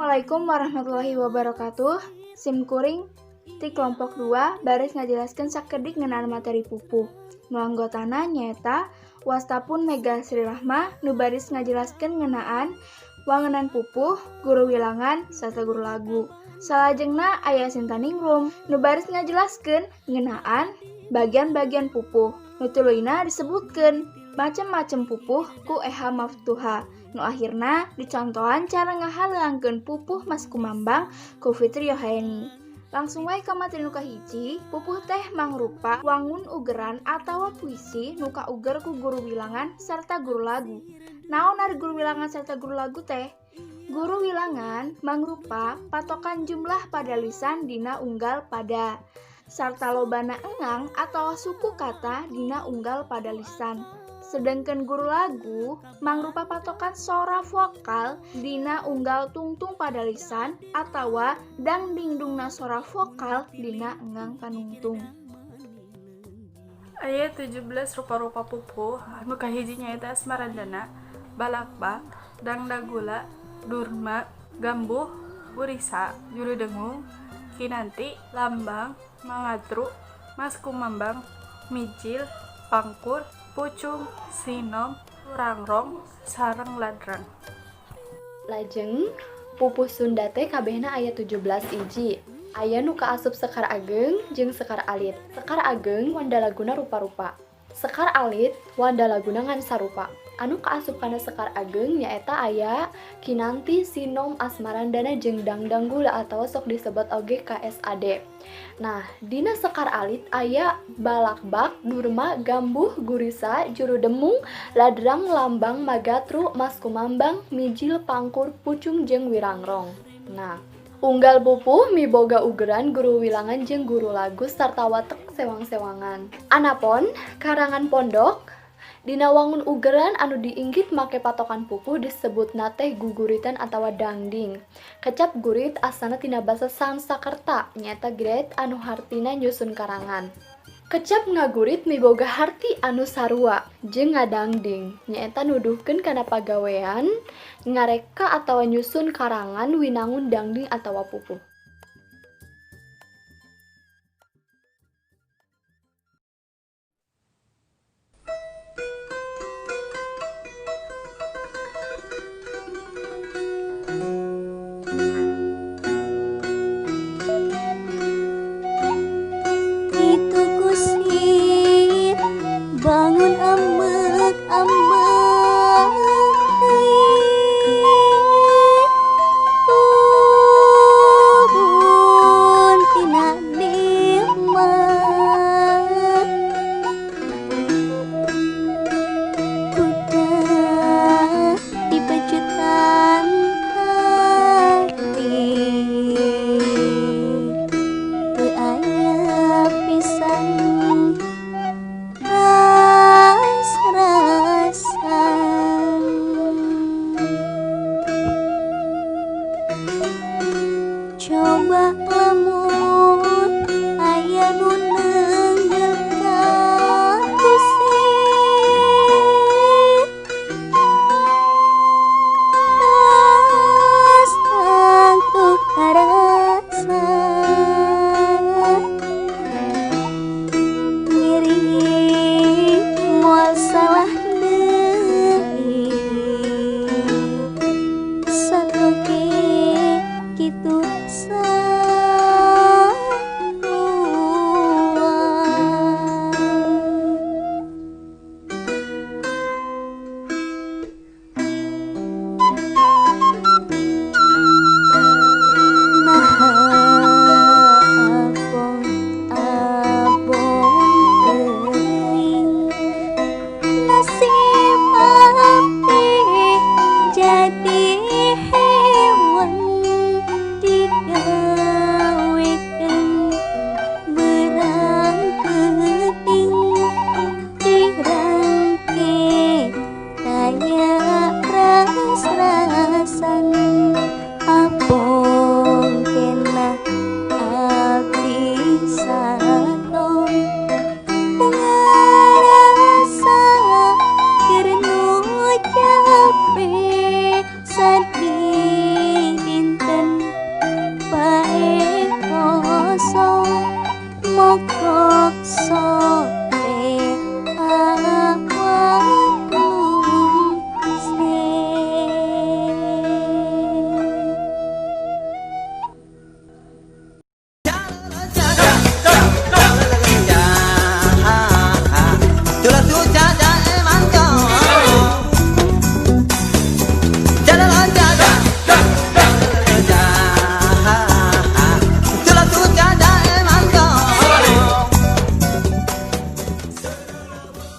Assalamualaikum warahmatullahi wabarakatuh. Sim kuring ti kelompok 2 baris ngajelaskeun sakedik ngeunaan materi pupuh. Nu anggotana nyaeta Wastapun Mega Sri Rahma nu baris ngajelaskeun ngeunaan wangunan pupuh, guru wilangan, sarta guru lagu. Salajengna aya Sintaningrum nu baris ngajelaskeun ngeunaan bagian-bagian pupuh. Nu tuluyna disebutkeun macem-macem pupuh ku Eha Maftuha. Nu akhirna dicontohan cara ngahalangkeun pupuh Mas Kumambang ku Fitri Yohaeni. Langsung wae ka materi nu kahiji, pupuh teh mangrupa wangun ugeran atawa puisi nu kauger ku guru wilangan sarta guru lagu. Naon ari guru wilangan sarta guru lagu teh? Guru wilangan mangrupa patokan jumlah pada lisan dina unggal pada sarta lobana engang atawa suku kata dina unggal pada lisan. Sedangkan guru lagu mangrupa patokan sora vokal dina unggal tungtung pada lisan atawa dangdingdungna sora vokal dina engang panungtung. Aya 17 rupa-rupa pupuh anu kahiji nyaeta asmarandana, balakbak, dangdagula, durma, gambuh, burisa, jurudengung, kinanti, lambang, mangatru, Mas Kumambang, mijil, pangkur, pucung, sinom, rangrong, sareng ladrang. Lajeng pupuh Sunda teh kabehna aya 17 iji. Aya nu kaasup Sekar Ageng jeung Sekar Alit. Sekar Ageng wandalaguna rupa-rupa. Sekar Alit wandalaguna ngan sarupa. Anu kaasup kana Sekar Ageng nyaeta aya kinanti, sinom, asmarandana jeung dangdanggula atawa sok disebut oge KSAD. Nah, dina Sekar Alit aya balakbak, durma, gambuh, gurisa, jurudemung, ladrang, lambang, magatru, Mas Kumambang, mijil, pangkur, pucung jeung wirangrong. Nah, unggal pupuh miboga ugeran guru wilangan jeung guru lagu sarta watek sewang-sewangan. Anapun karangan pondok dina wangun ugeran anu diinggit make patokan pupuh disebutna teh guguritan atawa dangding. Kecap gurit asalna tina basa Sanskerta nyaeta gret anu hartina nyusun karangan. Kecap ngagurit miboga harti anu sarua jeung ngadangding nyaeta nuduhkeun kana pagawean ngareka atawa nyusun karangan winangun dangding atawa pupuh.